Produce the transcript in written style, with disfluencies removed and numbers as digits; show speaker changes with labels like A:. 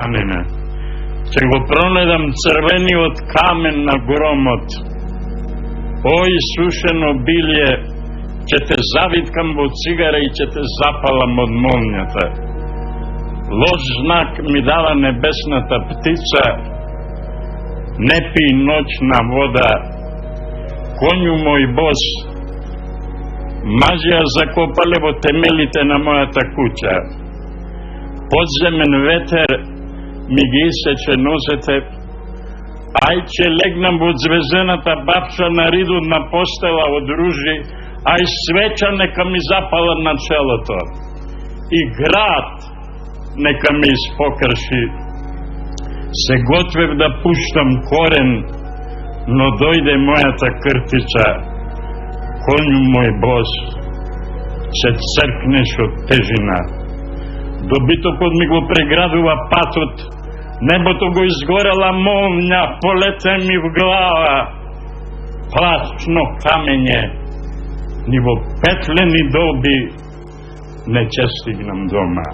A: Исусанина. Ќе го пронедам црвениот камен на громот. О, Исушено билје, ќе те завиткам во цигара и ќе те запалам од молњата. Лош знак ми дава небесната птица, не пи ноќна вода. Конју мој бос, мажија закопале во темелите на мојата куќа. Подземен ветер ми ги исече нозете, ај ќе легнам во звезената бапша на ридудна постела од ружи, ај свеча нека ми запала на челото и град нека ми испокрши. Се готвев да пуштам корен, но дојде мојата кртица. Конју мој бос, се цркнеш од тежина. Добитокот ми го преградува патот, небото го изгорела молња, полете ми в глава. Плачно камење, ни во петлени доби не ќе стигнам дома.